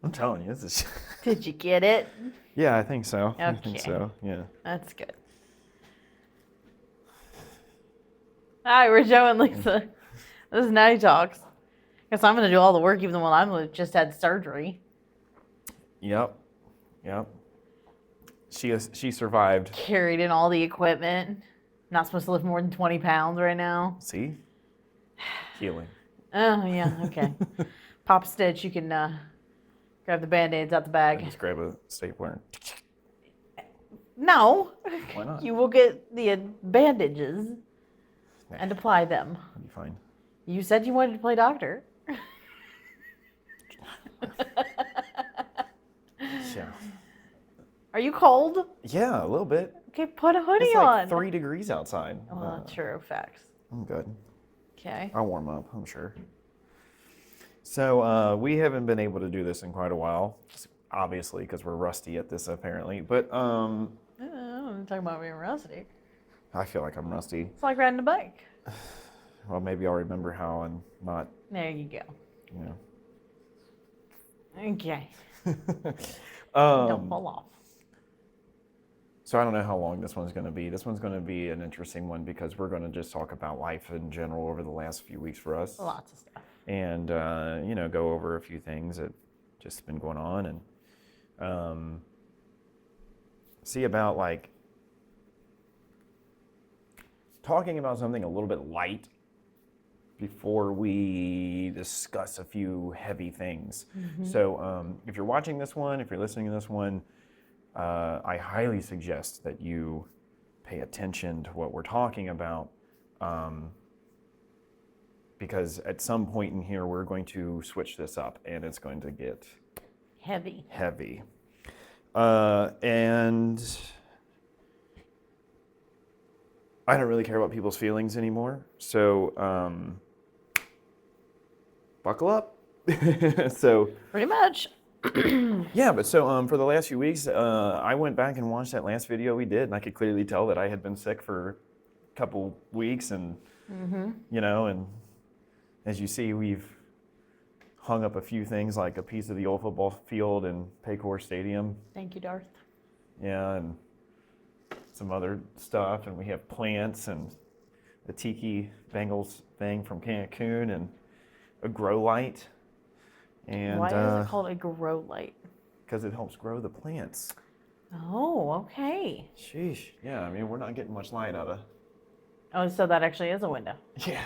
I'm telling you, this is. Did you get it? Yeah, I think so. I think Okay. so. Yeah. That's good. Hi, we're Joe and Lisa. This is Natty Talks. Guess I'm gonna do all the work even though I'm just had surgery. Yep. Yep. She survived. Carried in all the equipment. Not supposed to lift more than 20 pounds right now. See? Healing. Oh, yeah, okay. Pop a stitch, you can grab the band-aids out the And bag. just grab a stapler. No. Why not? You will get the bandages and apply them. It'll be fine. You said you wanted to play doctor. Yeah. Are you cold? Yeah, a little bit. Okay, put a hoodie It's on. like 3 degrees outside. True, facts. I'm good. Okay. I'll warm up, I'm sure. So we haven't been able to do this in quite a while, obviously, because we're rusty at this apparently. But I'm talking about being rusty. I feel like I'm rusty. It's like riding a bike. Well, maybe I'll remember how and not, There you go. you know. Okay. Don't fall off. So I don't know how long this one's going to be. This one's going to be an interesting one because we're going to just talk about life in general over the last few weeks for us. Lots of stuff. And, go over a few things that just been going on and see about like talking about something a little bit light before we discuss a few heavy things. Mm-hmm. So if you're watching this one, if you're listening to this one, I highly suggest that you pay attention to what we're talking about because at some point in here we're going to switch this up and it's going to get heavy. And I don't really care about people's feelings anymore, so buckle up. So pretty much. Yeah, but so for the last few weeks, I went back and watched that last video we did, and I could clearly tell that I had been sick for a couple weeks, and and as you see, we've hung up a few things like a piece of the old football field in Paycor Stadium. Thank you, Darth. Yeah, and some other stuff, and we have plants and a Tiki Bengals thing from Cancun and a grow light. And why is it called a grow light? Because it helps grow the plants. Oh, okay. Sheesh. Yeah, I mean, we're not getting much light out of. Oh, so that actually is a window. Yeah.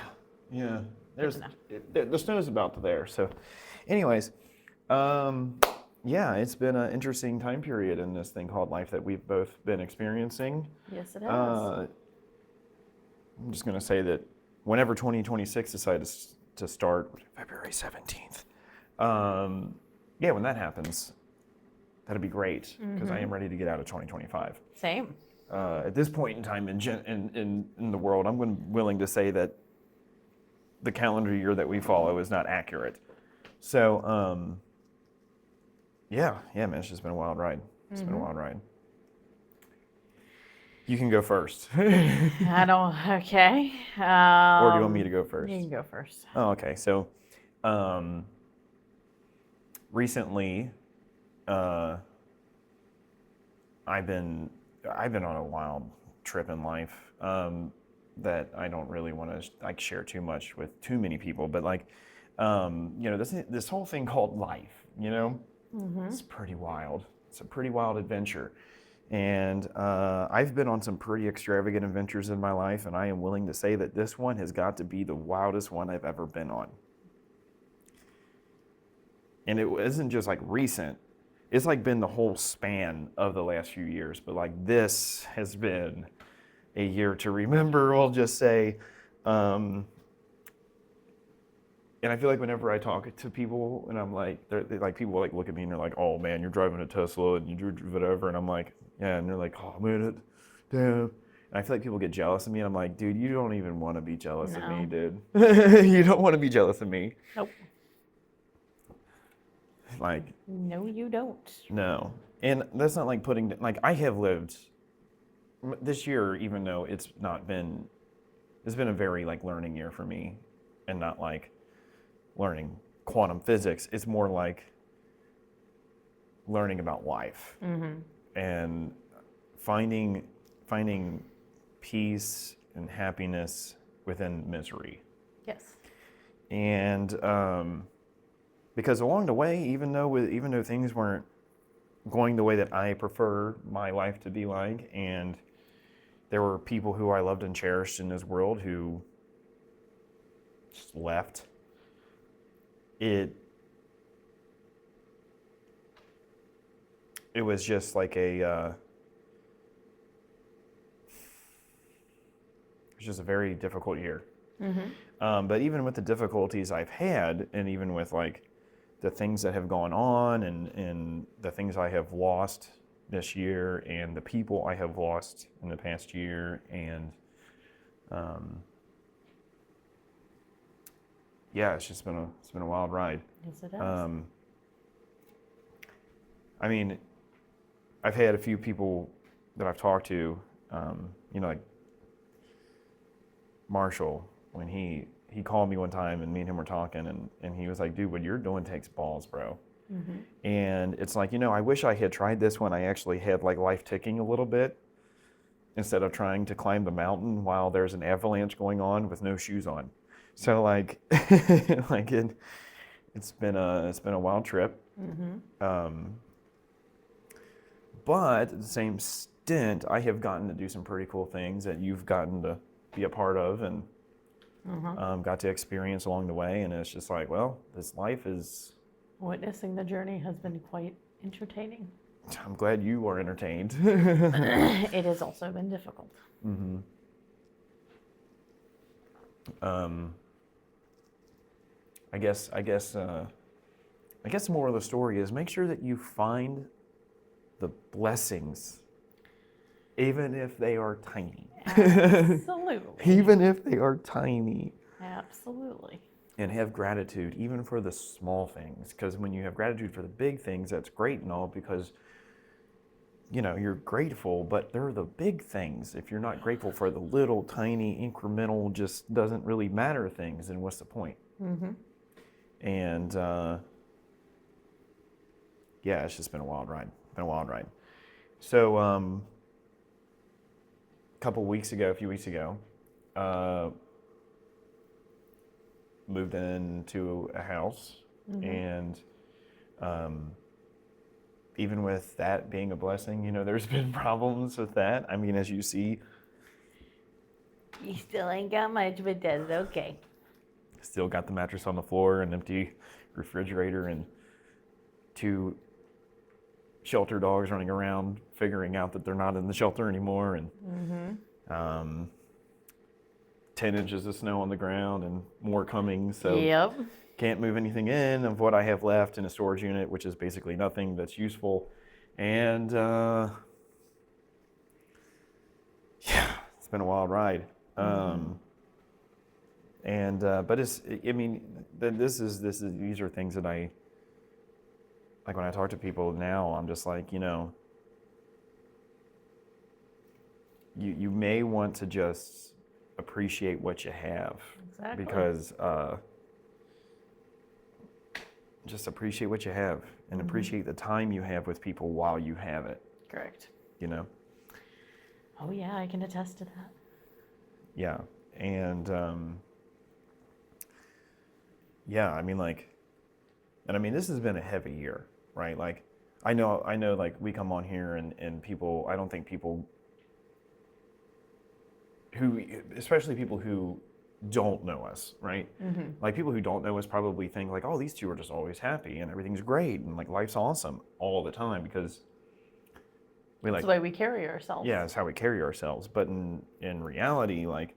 The snow's about there. So, anyways, it's been an interesting time period in this thing called life that we've both been experiencing. Yes, it has. I'm just going to say that whenever 2026 decides to start, February 17th, when that happens, that'd be great because I am ready to get out of 2025. Same. At this point in time in the world, I'm willing to say that the calendar year that we follow is not accurate. So, man, it's just been a wild ride. It's been a wild ride. You can go first. I don't. Okay. Or do you want me to go first? You can go first. Oh, okay. So, recently, I've been on a wild trip in life that I don't really want to share too much with too many people. But this whole thing called life, it's pretty wild. It's a pretty wild adventure, and I've been on some pretty extravagant adventures in my life, and I am willing to say that this one has got to be the wildest one I've ever been on. And it isn't just like recent. It's like been the whole span of the last few years, but like this has been a year to remember, we'll just say. And I feel like whenever I talk to people and I'm like, people like look at me and they're like, oh man, you're driving a Tesla and you do whatever. And I'm like, yeah. And they're like, oh man, damn. And I feel like people get jealous of me. And I'm like, dude, you don't even want to be jealous of me, dude. You don't want to be jealous of me. Nope. Like, no, you don't. No. And that's not like I have lived this year, even though it's been a very like learning year for me and not like learning quantum physics. It's more like learning about life Mm-hmm. and finding peace and happiness within misery. Yes. And because along the way, even though things weren't going the way that I prefer my life to be like, and there were people who I loved and cherished in this world who just left, it was just like it was just a very difficult year. Mm-hmm. But even with the difficulties I've had, and even with like the things that have gone on, and the things I have lost this year, and the people I have lost in the past year, and yeah, it's been a wild ride. Yes, it is. I mean, I've had a few people that I've talked to, like Marshall, when he called me one time and me and him were talking, and he was like, dude, what you're doing takes balls, bro. Mm-hmm. And it's like, I wish I had tried this when I actually had like life ticking a little bit, instead of trying to climb the mountain while there's an avalanche going on with no shoes on. So like, it's been a wild trip. Mm-hmm. But at the same stint, I have gotten to do some pretty cool things that you've gotten to be a part of, and got to experience along the way. And it's just like, well, this life is. Witnessing the journey has been quite entertaining. I'm glad you are entertained. It has also been difficult. Mm-hmm. I guess the moral of the story is make sure that you find the blessings, even if they are tiny. Absolutely. Even if they are tiny. Absolutely. And have gratitude even for the small things, because when you have gratitude for the big things, that's great and all, because you're grateful, but they're the big things. If you're not grateful for the little tiny incremental, just doesn't really matter things, then what's the point? Mm-hmm. And yeah, it's just been a wild ride. So a few weeks ago, moved into a house, and even with that being a blessing, there's been problems with that. I mean, as you see, You still ain't got much, but that's okay. still got the mattress on the floor, an empty refrigerator, and 2 shelter dogs running around figuring out that they're not in the shelter anymore, and 10 inches of snow on the ground and more coming. So Yep. can't move anything in of what I have left in a storage unit, which is basically nothing that's useful. And yeah, it's been a wild ride. But these are things that I, like when I talk to people now, I'm just like, you may want to just appreciate what you have. Exactly. Because just appreciate what you have, and appreciate the time you have with people while you have it. Correct. Oh yeah, I can attest to that. Yeah. And yeah, I mean, this has been a heavy year, right? Like, I know, like, we come on here and people, I don't think people who, especially people who don't know us, right? Like, people who don't know us probably think like, oh, these two are just always happy and everything's great and like life's awesome all the time, because we That's the way we carry ourselves. yeah, it's how we carry ourselves. But in reality, like,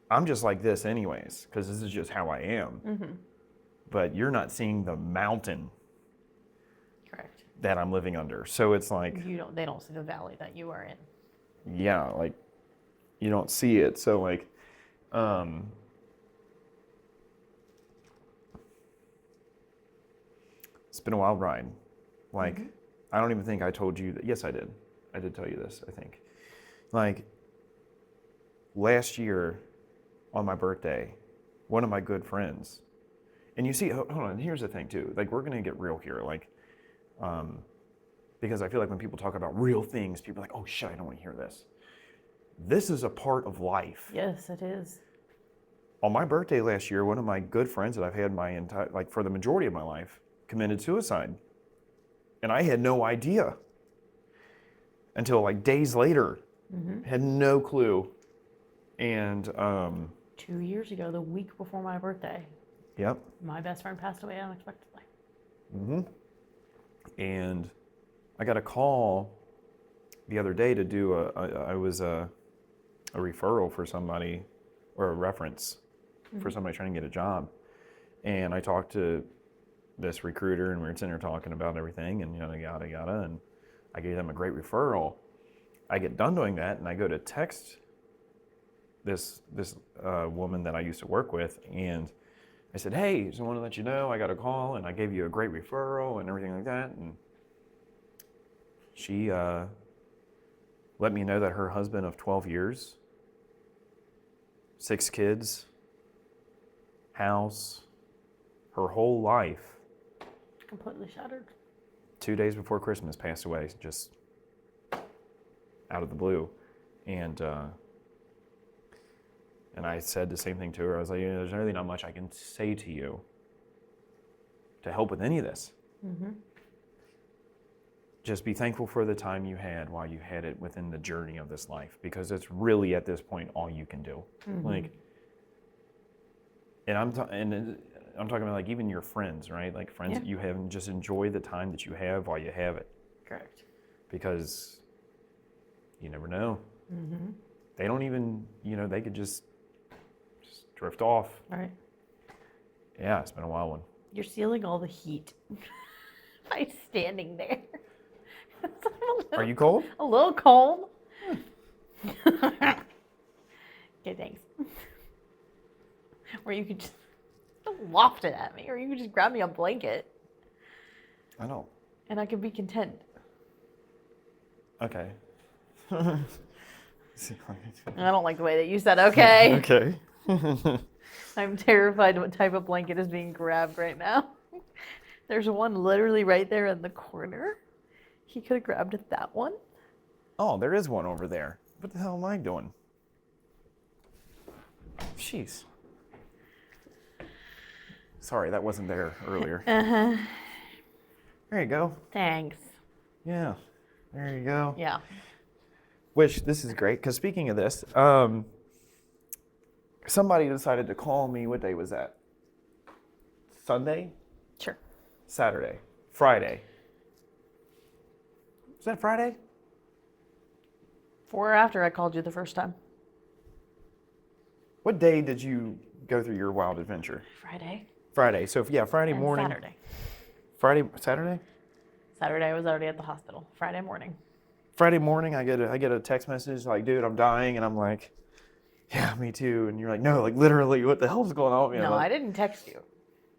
I'm just like this anyways, because this is just how I am. But you're not seeing the mountain Correct. that I'm living under. So it's like, They don't see the valley that you are in. yeah, like, you don't see it. So like, it's been a wild ride. Like, I don't even think I told you that. Yes, I did. I did tell you this, I think. Like, last year on my birthday, one of my good friends, and you see, hold on, here's the thing too. Like, we're going to get real here. Like, Because I feel like when people talk about real things, people are like, oh shit, I don't want to hear this. This is a part of life. Yes, it is. On my birthday last year, one of my good friends that I've had my entire, like for the majority of my life, committed suicide. And I had no idea until like days later. Had no clue. And 2 years ago, the week before my birthday, yep. my best friend passed away unexpectedly. And I got a call the other day to do a referral for somebody, or a reference for somebody trying to get a job. And I talked to this recruiter, and we were sitting there talking about everything, and yada yada, and I gave them a great referral. I get done doing that, and I go to text this woman that I used to work with, and I said, hey, just want to let you know I got a call, and I gave you a great referral and everything like that. And she let me know that her husband of 12 years, 6 kids, house, her whole life, Completely shattered. 2 days before Christmas passed away, just out of the blue. And I said the same thing to her. I was like, there's really not much I can say to you to help with any of this. Just be thankful for the time you had while you had it within the journey of this life, because it's really at this point all you can do. Like, and I'm talking about like even your friends, right? Like friends that you have, and just enjoy the time that you have while you have it, Correct. because you never know. They don't even, they could just drift off. Right. Yeah, it's been a wild one. You're sealing all the heat by standing there. Are you cold? A little cold. Okay, thanks. Or you could just loft it at me, or you could just grab me a blanket, I don't. and I could be content. Okay. I don't like the way that you said okay. Okay. I'm terrified what type of blanket is being grabbed right now. There's one literally right there in the corner. He could have grabbed that one. Oh, there is one over there. What the hell am I doing? Jeez. Sorry, that wasn't there earlier. There you go. Thanks. Yeah. There you go. Yeah. Which, this is great, because speaking of this, somebody decided to call me. What day was that? Sunday? Sure. Saturday? Friday? Was that Friday? Before or after I called you the first time? What day did you go through your wild adventure? Friday. Friday. So, yeah, Friday And morning. Saturday. Saturday? Saturday I was already at the hospital. Friday morning. Friday morning, I get a text message like, dude, I'm dying. And I'm like, yeah, me too. And you're like, no, like literally, what the hell's going on with me? No, I'm like, I didn't text you.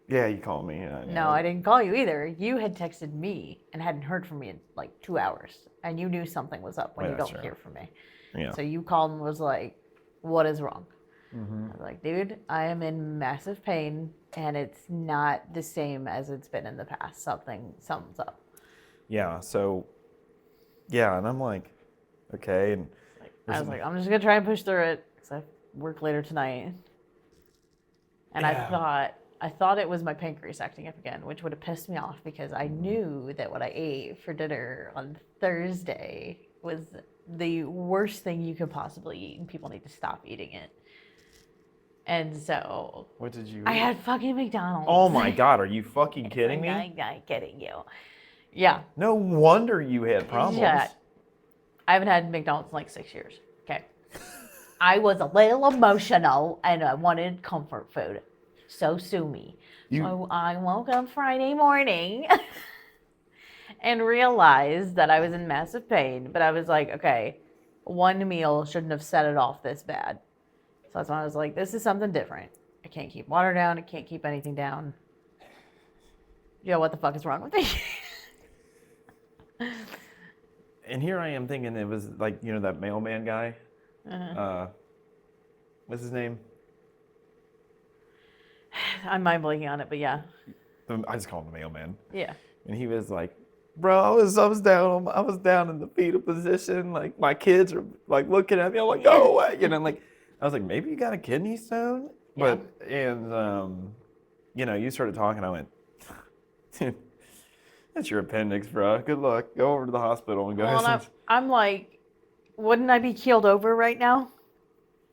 yeah, you called me. No, I didn't call you either. You had texted me and hadn't heard from me in like 2 hours. And you knew something was up when Yeah, you don't sure. hear from me. Yeah. So you called and was like, what is wrong? I was like, dude, I am in massive pain and it's not the same as it's been in the past. Something's up. Yeah. So, yeah. And I'm like, okay. And I was like, I'm just going to try and push through it because I work later tonight. And Yeah. I thought it was my pancreas acting up again, which would have pissed me off because I knew that what I ate for dinner on Thursday was the worst thing you could possibly eat, and people need to stop eating it. And so what did you I eat? had fucking McDonald's. Oh my God. Are you fucking kidding me? I'm not kidding you. Yeah. No wonder you had problems. Yeah. I haven't had McDonald's in like 6 years. Okay. I was a little emotional and I wanted comfort food. So sue me. So I woke up Friday morning and realized that I was in massive pain. But I was like, okay, one meal shouldn't have set it off this bad. So that's when I was like, this is something different. I can't keep water down. I can't keep anything down. Yo, what the fuck is wrong with me? And here I am thinking it was like, that mailman guy. What's his name? I'm mind blanking on it, but yeah. I just call him the mailman. Yeah. And he was like, Bro, I was down in the fetal position. Like my kids are like looking at me. I'm like, go away. You know, like I was like, maybe you got a kidney stone. Yeah. You know, you started talking. I went, that's your appendix, bro. Good luck. Go over to the hospital and go. Well, have and some. I'm like, wouldn't I be keeled over right now?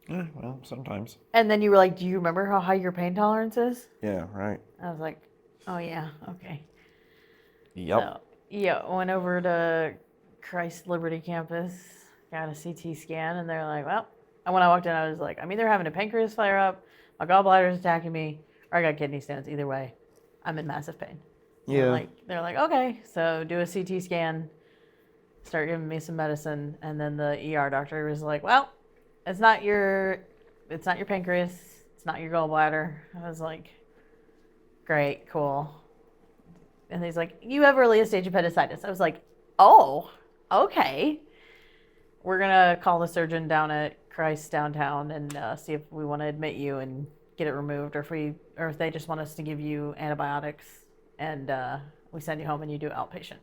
Yeah, well, sometimes. And then you were like, do you remember how high your pain tolerance is? Yeah, right. I was like, oh yeah, okay. Yep. So yeah, went over to Christ Liberty campus, got a CT scan, and they're like, well, and when I walked in, I was like, I'm either having a pancreas flare up, my gallbladder's attacking me, or I got kidney stones. Either way, I'm in massive pain. Yeah. They're like, okay, so do a CT scan, start giving me some medicine, and then the ER doctor was like, well, it's not your pancreas, it's not your gallbladder. I was like, great, cool. And he's like, you have earliest stage appendicitis. I was like, oh, okay. We're going to call the surgeon down at Christ downtown and see if we want to admit you and get it removed, or if they just want us to give you antibiotics and we send you home and you do outpatient.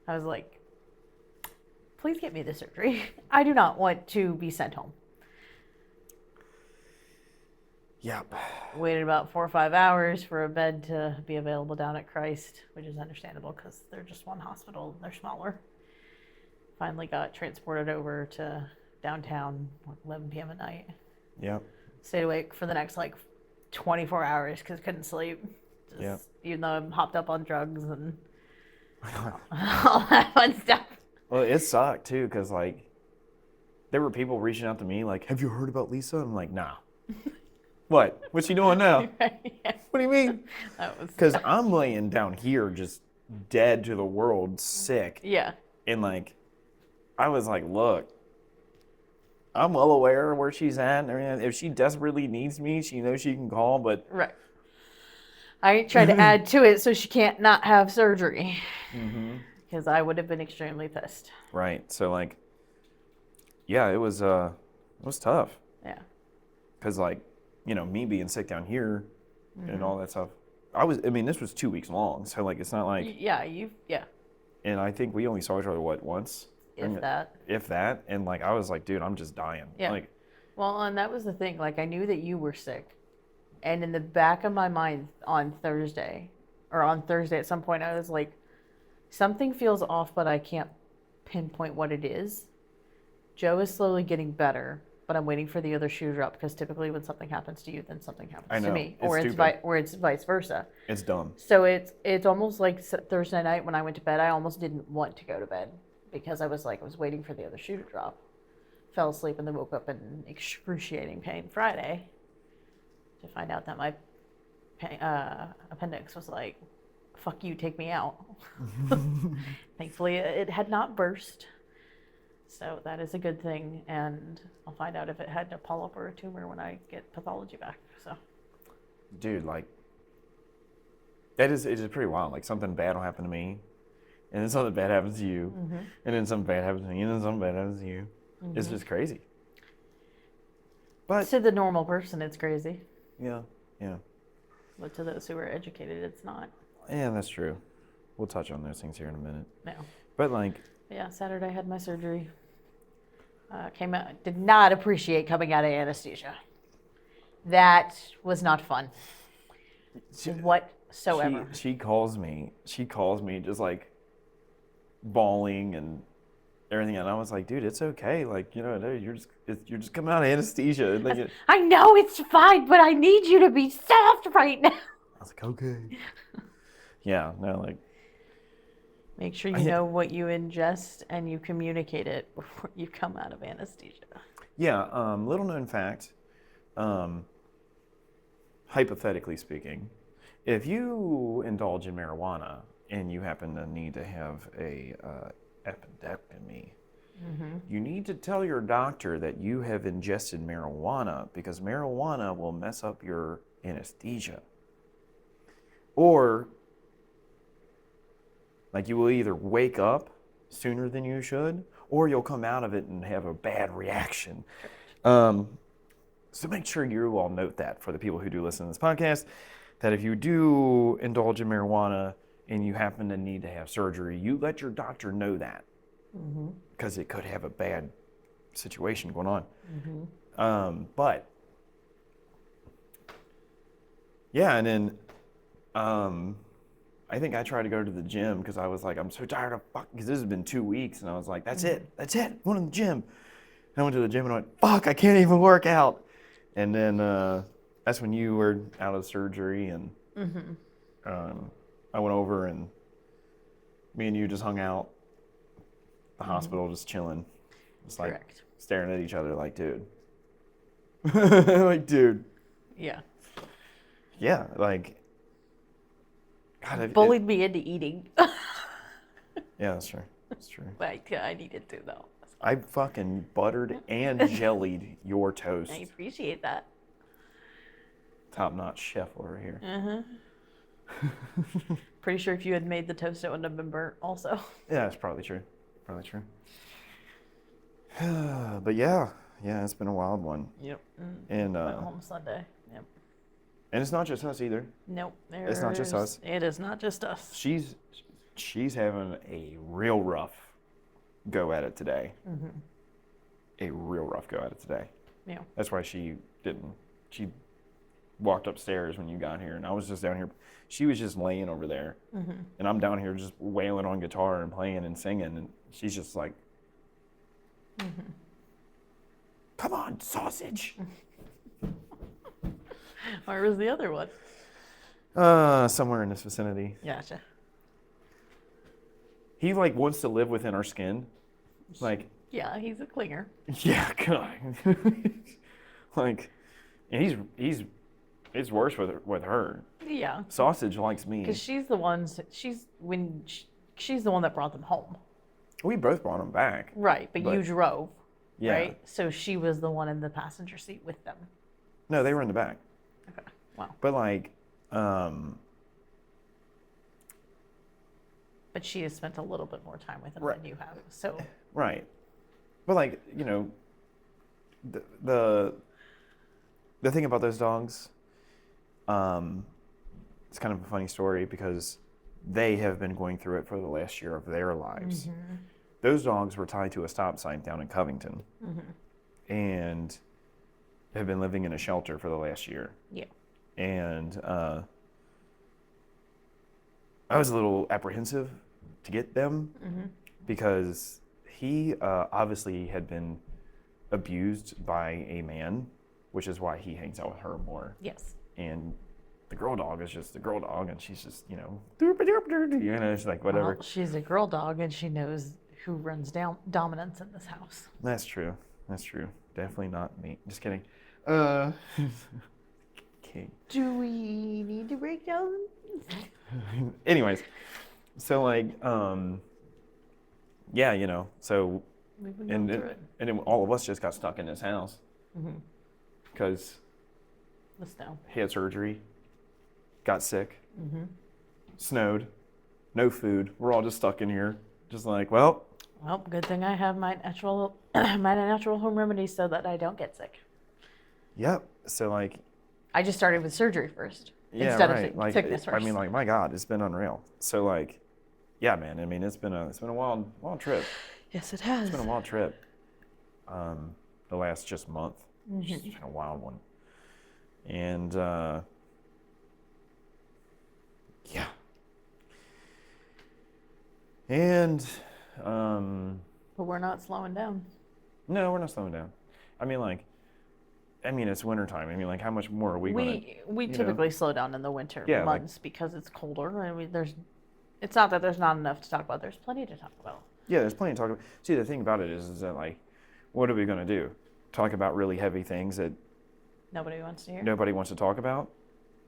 I was like, please get me the surgery. I do not want to be sent home. Yep. Waited about 4 or 5 hours for a bed to be available down at Christ, which is understandable because they're just one hospital and they're smaller. Finally got transported over to downtown, like 11 p.m. at night. Yep. Stayed awake for the next like 24 hours because couldn't sleep. Yep. Even though I'm hopped up on drugs and all that fun stuff. Well, it sucked too, because like there were people reaching out to me like, have you heard about Lisa? I'm like, nah. What? What's she doing now? Yeah. What do you mean? That was Because I'm laying down here just dead to the world, sick. yeah. And like, I was like, look, I'm well aware of where she's at and everything. If she desperately needs me, she knows she can call, but Right. I tried to add to it so she can't not have surgery. Because I would have been extremely pissed. right. So like, yeah, it was tough. Yeah. Because like, you know, me being sick down here and all that stuff. I mean, this was 2 weeks long, so like, it's not like. Yeah, And I think we only saw each other once. if that. If that, and like I was like, dude, I'm just dying. Yeah. Like, Well, and that was the thing. Like, I knew that you were sick. And in the back of my mind on Thursday at some point, I was like, something feels off, but I can't pinpoint what it is. Joe is slowly getting better, but I'm waiting for the other shoe to drop because typically when something happens to you, then something happens I know. to me, It's or stupid. it's vice versa. it's dumb. So it's almost like Thursday night when I went to bed, I almost didn't want to go to bed because I was waiting for the other shoe to drop. Fell asleep and then woke up in excruciating pain Friday to find out that my appendix was like, fuck you, take me out. Thankfully, it had not burst. So that is a good thing. And I'll find out if it had a polyp or a tumor when I get pathology back. So, Dude, like, it is pretty wild. Like, something bad will happen to me, and then something bad happens to you, and then something bad happens to me, and then something bad happens to you. It's just crazy. But to the normal person, it's crazy. yeah, But to those who are educated, it's not. yeah, that's true. We'll touch on those things here in a minute. No. But like, Yeah, Saturday I had my surgery. Came out, did not appreciate coming out of anesthesia. That was not fun whatsoever. she calls me just like bawling and everything, and I was like, dude, it's okay. Like, you know, you're just coming out of anesthesia. And like, I know it's fine, but I need you to be soft right now. I was like, okay. Yeah, no, like, Make sure you know what you ingest and you communicate it before you come out of anesthesia. yeah. Little known fact, hypothetically speaking, if you indulge in marijuana and you happen to need to have a appendectomy, you need to tell your doctor that you have ingested marijuana, because marijuana will mess up your anesthesia. Or, like, you will either wake up sooner than you should, or you'll come out of it and have a bad reaction. So make sure you all note that, for the people who do listen to this podcast, that if you do indulge in marijuana, and you happen to need to have surgery, you let your doctor know that because it could have a bad situation going on. But yeah, and then I think I tried to go to the gym because I was like, I'm so tired of fuck, because this has been 2 weeks, and I was like, that's it, I'm going to the gym. And I went to the gym and I went, fuck, I can't even work out. And then that's when you were out of surgery, and I went over, and me and you just hung out at the hospital, just chilling, just like Correct. staring at each other like, dude. Like, dude. Yeah. Yeah, like, God, Bullied me into eating. yeah, that's true. That's true. Like, I needed to, though. I fucking buttered and jellied your toast. I appreciate that. Top-notch chef over here. Pretty sure if you had made the toast, it wouldn't have been burnt also. Yeah, that's probably true. Probably true. But yeah, it's been a wild one. Yep. And Went home Sunday. Yep. and it's not just us either. Nope. It's not just us. It is not just us. She's having a real rough go at it today. A real rough go at it today. Yeah. That's why she walked upstairs when you got here, and I was just down here. She was just laying over there, and I'm down here just wailing on guitar and playing and singing, and she's just like, come on, sausage. Where was the other one? Somewhere in this vicinity. Gotcha. He like wants to live within our skin. Like, Yeah, he's a clinger. yeah, God. Like, and it's worse with her. Yeah. Sausage likes me. Because she's the one that brought them home. We both brought him back. Right, but you drove. Yeah. Right? So she was the one in the passenger seat with them. No, they were in the back. Okay. Wow. But like, But she has spent a little bit more time with them Right. than you have. So right. But like, the thing about those dogs, it's kind of a funny story because they have been going through it for the last year of their lives. Those dogs were tied to a stop sign down in Covington and have been living in a shelter for the last year. yeah. And I was a little apprehensive to get them because he obviously had been abused by a man, which is why he hangs out with her more. Yes. And the girl dog is just the girl dog, and she's just, it's like whatever. Well, she's a girl dog and she knows who runs down dominance in this house. That's true. Definitely not me. Just kidding. Okay. Do we need to break down? Anyways, so like, yeah, so We've been and going through it. and then all of us just got stuck in this house because The snow. he had surgery, got sick, snowed, no food. We're all just stuck in here, just like, well, Well, good thing I have my natural home remedies so that I don't get sick. yep. So like, I just started with surgery first yeah, instead right. of Like, sickness first. I mean, like, my God, it's been unreal. So like, yeah, man. I mean, it's been a wild trip. yes, it has. It's been a wild trip. The last just month, it's just been a wild one. And yeah. And But we're not slowing down. no, we're not slowing down. I mean, it's wintertime. I mean, like, how much more are we going to? We typically slow down in the winter Yeah, like- months because it's colder. I mean, it's not that there's not enough to talk about. There's plenty to talk about. Yeah, there's plenty to talk about. See, the thing about it is that, like, what are we going to do? Talk about really heavy things that Nobody wants to hear. nobody wants to talk about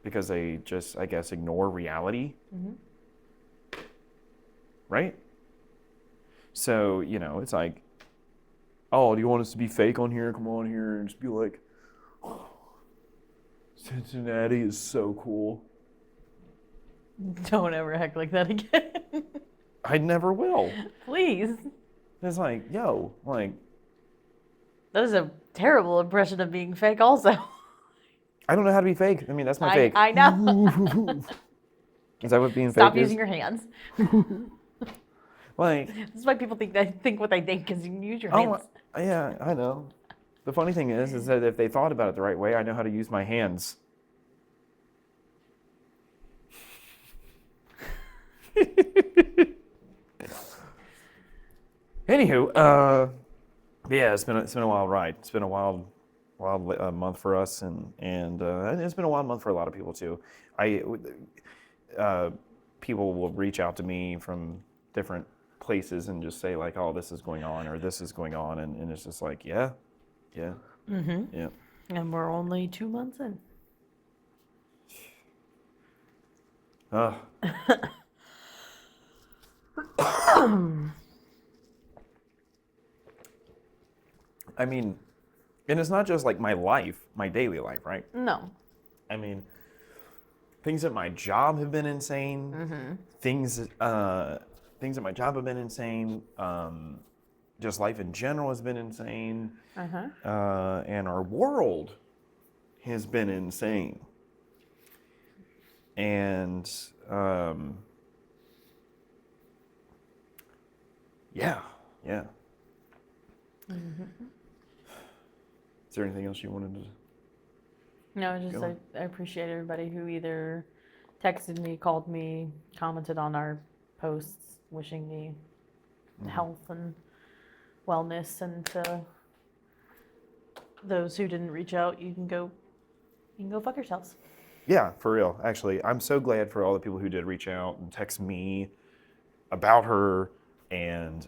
because they just, I guess, ignore reality. Right? So, it's like, oh, do you want us to be fake on here? Come on here and just be like, oh, Cincinnati is so cool. Don't ever act like that again. I never will. Please. It's like, yo, like, That is a terrible impression of being fake also. I don't know how to be fake. I mean, that's my fake. I know. Is that what being Stop fake using is? your hands. Like, This is why people think what they think because you can use your oh, hands. yeah, I know. The funny thing is that if they thought about it the right way, I know how to use my hands. Anywho, yeah, it's been a wild ride. It's been a wild month for us, and it's been a wild month for a lot of people too. I uh, People will reach out to me from different places and just say like, "Oh, this is going on," or "This is going on," and it's just like, yeah, yeah, yeah. And we're only 2 months in. Uh, I mean, and it's not just like my life, my daily life, right? No. I mean, things at my job have been insane. Things at my job have been insane. Just life in general has been insane. And our world has been insane. And yeah. Is there anything else you wanted to? No, just Go on. I appreciate everybody who either texted me, called me, commented on our posts, wishing me health and wellness, and to those who didn't reach out, you can go fuck yourselves. Yeah, for real. Actually, I'm so glad for all the people who did reach out and text me about her and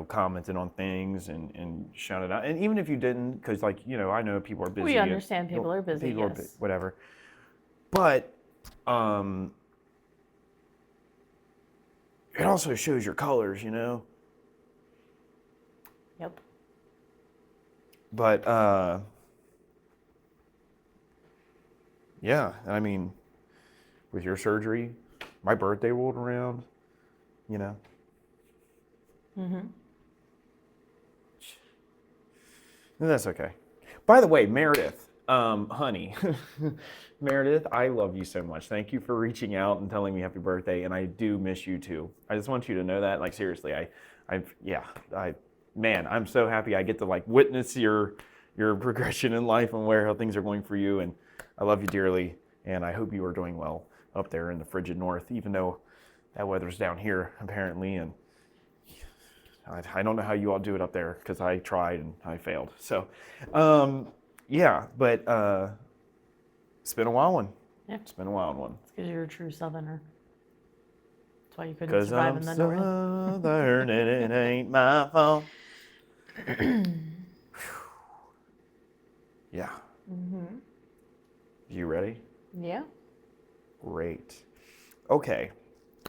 commented on things and shouted out. And even if you didn't, because I know people are busy. We understand people are busy. Yes. Whatever. But it also shows your colors, Yep. But yeah, I mean, with your surgery, my birthday rolled around, And that's okay. By the way, Meredith, honey, Meredith, I love you so much. Thank you for reaching out and telling me happy birthday, and I do miss you too. I just want you to know that, like, seriously, I'm so happy I get to witness your progression in life and how things are going for you, and I love you dearly, and I hope you are doing well up there in the frigid north, even though that weather's down here apparently, and I don't know how you all do it up there because I tried and I failed. So, yeah, but it's been a wild one. Yeah. It's been a wild one. It's because you're a true Southerner. That's why you couldn't Because survive I'm in the north. Southern and it ain't my fault. Yeah. You ready? Yeah. Great. Okay.